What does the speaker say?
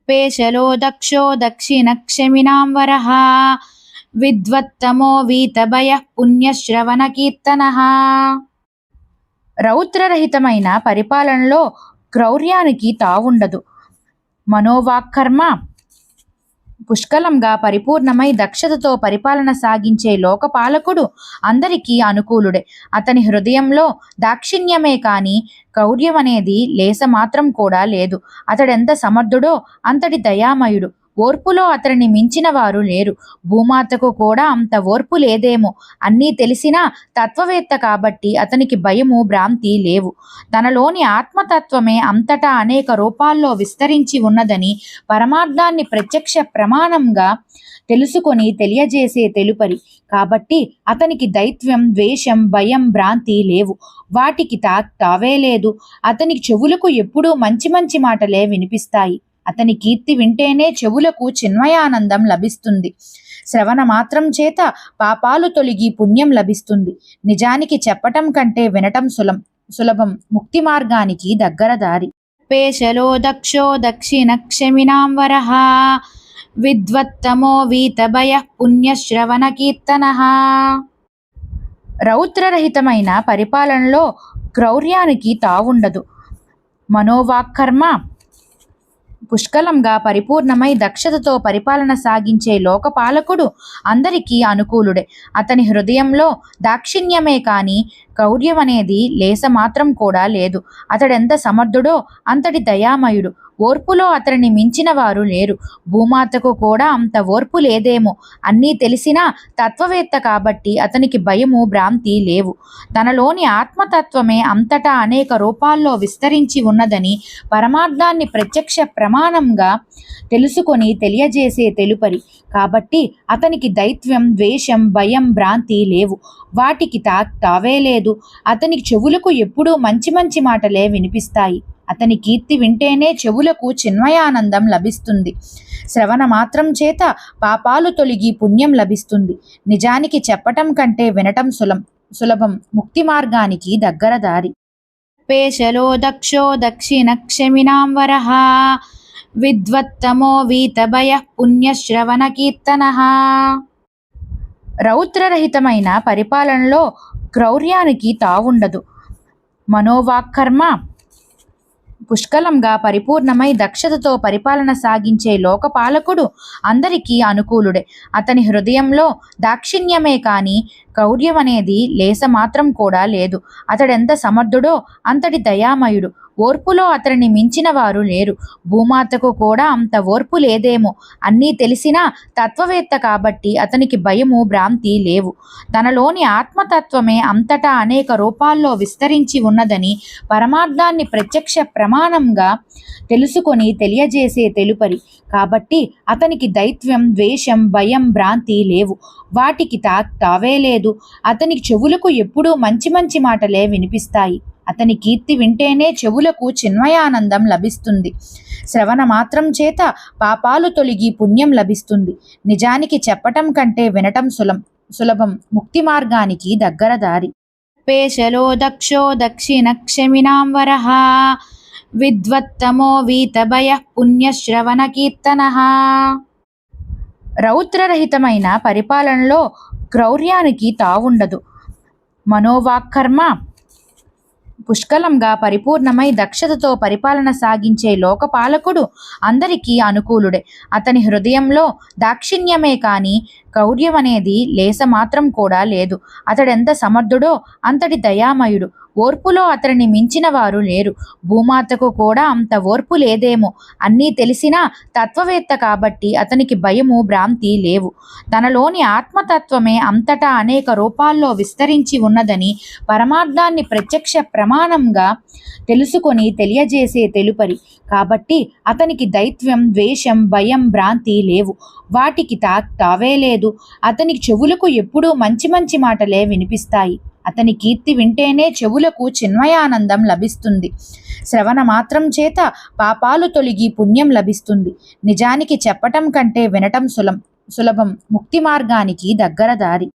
పేశలో దక్షో దక్షిణక్షమినాం వరః విద్వత్తమో వీతభయః పుణ్యశ్రవణ కీర్తనః. రౌద్రరహితమైన పరిపాలనలో క్రౌర్యానికి తావుండదు. మనోవాక్కర్మ పుష్కలంగా పరిపూర్ణమై దక్షతతో పరిపాలన సాగించే లోకపాలకుడు అందరికీ అనుకూలుడే. అతని హృదయంలో దాక్షిణ్యమే కాని క్రౌర్యమనేది లేసమాత్రం కూడా లేదు. అతడెంత సమర్థుడో అంతటి దయామయుడు. ఓర్పులో అతనిని మించిన వారు లేరు. భూమాతకు కూడా అంత ఓర్పు లేదేమో. అన్నీ తెలిసినా తత్వవేత్త కాబట్టి అతనికి భయము భ్రాంతి లేవు. తనలోని ఆత్మతత్వమే అంతటా అనేక రూపాల్లో విస్తరించి ఉన్నదని పరమార్థాన్ని ప్రత్యక్ష ప్రమాణంగా తెలుసుకొని తెలియజేసే తెలుపరి. కాబట్టి అతనికి దైత్యం, ద్వేషం, భయం, భ్రాంతి లేవు. వాటికి తావే లేదు. అతనికి చెవులకు ఎప్పుడూ మంచి మంచి మాటలే వినిపిస్తాయి. అతని కీర్తి వింటేనే చెవులకు చిన్మయానందం లభిస్తుంది. శ్రవణ మాత్రం చేత పాపాలు తొలగి పుణ్యం లభిస్తుంది. నిజానికి చెప్పటం కంటే వినటం సులభం. ముక్తి మార్గానికి దగ్గర దారి. పేశలో దక్షో దక్షిణక్షమినాం వరః విద్వత్తమో వీతభయః పుణ్యశ్రవణ కీర్తనః. రౌద్రరహితమైన పరిపాలనలో క్రౌర్యానికి తావుండదు. మనోవాక్కర్మ పుష్కలంగా పరిపూర్ణమై దక్షతతో పరిపాలన సాగించే లోకపాలకుడు అందరికీ అనుకూలుడే. అతని హృదయంలో దాక్షిణ్యమే కాని క్రౌర్యమనేది లేసమాత్రం కూడా లేదు. అతడెంత సమర్థుడో అంతటి దయామయుడు. ఓర్పులో అతనిని మించిన వారు లేరు. భూమాతకు కూడా అంత ఓర్పు లేదేమో. అన్నీ తెలిసినా తత్వవేత్త కాబట్టి అతనికి భయము భ్రాంతి లేవు. తనలోని ఆత్మతత్వమే అంతటా అనేక రూపాల్లో విస్తరించి ఉన్నదని పరమార్థాన్ని ప్రత్యక్ష ప్రమాణంగా తెలుసుకొని తెలియజేసే తెలుపరి. కాబట్టి అతనికి దైత్యం, ద్వేషం, భయం, భ్రాంతి లేవు. వాటికి తావే లేదు. అతనికి చెవులకు ఎప్పుడూ మంచి మంచి మాటలే వినిపిస్తాయి. అతని కీర్తి వింటేనే చెవులకు చిన్మయానందం లభిస్తుంది. శ్రవణ మాత్రం చేత పాపాలు తొలగి పుణ్యం లభిస్తుంది. నిజానికి చెప్పటం కంటే వినటం సులభం. ముక్తి మార్గానికి దగ్గర దారి. పేశలో దక్షో దక్షిణక్షమినాం వరః విద్వత్తమో వీతభయః పుణ్యశ్రవణ కీర్తనః. రౌద్రరహితమైన పరిపాలనలో క్రౌర్యానికి తావుండదు. మనోవాక్కర్మ పుష్కలంగా పరిపూర్ణమై దక్షతతో పరిపాలన సాగించే లోకపాలకుడు అందరికీ అనుకూలుడే. అతని హృదయంలో దాక్షిణ్యమే కాని క్రౌర్యమనేది లేసమాత్రం కూడా లేదు. అతడెంత సమర్థుడో అంతటి దయామయుడు. ఓర్పులో అతనిని మించిన వారు లేరు. భూమాతకు కూడా అంత ఓర్పు లేదేమో. అన్నీ తెలిసినా తత్వవేత్త కాబట్టి అతనికి భయము భ్రాంతి లేవు. తనలోని ఆత్మతత్వమే అంతటా అనేక రూపాల్లో విస్తరించి ఉన్నదని పరమార్థాన్ని ప్రత్యక్ష ప్రమాణంగా తెలుసుకొని తెలియజేసే తెలుపరి. కాబట్టి అతనికి దైత్యం, ద్వేషం, భయం, భ్రాంతి లేవు. వాటికి తావే లేదు. అతనికి చెవులకు ఎప్పుడూ మంచి మంచి మాటలే వినిపిస్తాయి. అతని కీర్తి వింటేనే చెవులకు చిన్మయానందం లభిస్తుంది. శ్రవణ మాత్రం చేత పాపాలు తొలగి పుణ్యం లభిస్తుంది. నిజానికి చెప్పటం కంటే వినటం సులభం. ముక్తి మార్గానికి దగ్గర దారి. పేశలో దక్షో దక్షిణక్షమినాం వరః విద్వత్తమో వీతభయః పుణ్యశ్రవణ కీర్తనః. రౌద్రరహితమైన పరిపాలనలో క్రౌర్యానికి తావుండదు. మనోవాక్కర్మ పుష్కలంగా పరిపూర్ణమై దక్షతతో పరిపాలన సాగించే లోకపాలకుడు అందరికీ అనుకూలుడే. అతని హృదయంలో దాక్షిణ్యమే కాని క్రౌర్యమనేది లేసమాత్రం కూడా లేదు. అతడెంత సమర్థుడో అంతటి దయామయుడు. ఓర్పులో అతనిని మించిన వారు లేరు. భూమాతకు కూడా అంత ఓర్పు లేదేమో. అన్నీ తెలిసినా తత్వవేత్త కాబట్టి అతనికి భయము భ్రాంతి లేవు. తనలోని ఆత్మతత్వమే అంతటా అనేక రూపాల్లో విస్తరించి ఉన్నదని పరమార్థాన్ని ప్రత్యక్ష ప్రమాణంగా తెలుసుకొని తెలియజేసే తెలుపరి. కాబట్టి అతనికి దైత్యం, ద్వేషం, భయం, భ్రాంతి లేవు. వాటికి తావే లేదు. అతనికి చెవులకు ఎప్పుడూ మంచి మంచి మాటలే వినిపిస్తాయి. అతని కీర్తి వింటేనే చెవులకు చిన్మయానందం లభిస్తుంది. శ్రవణ మాత్రం చేత పాపాలు తొలగి పుణ్యం లభిస్తుంది. నిజానికి చెప్పటం కంటే వినటం సులభం. ముక్తి మార్గానికి దగ్గర దారి.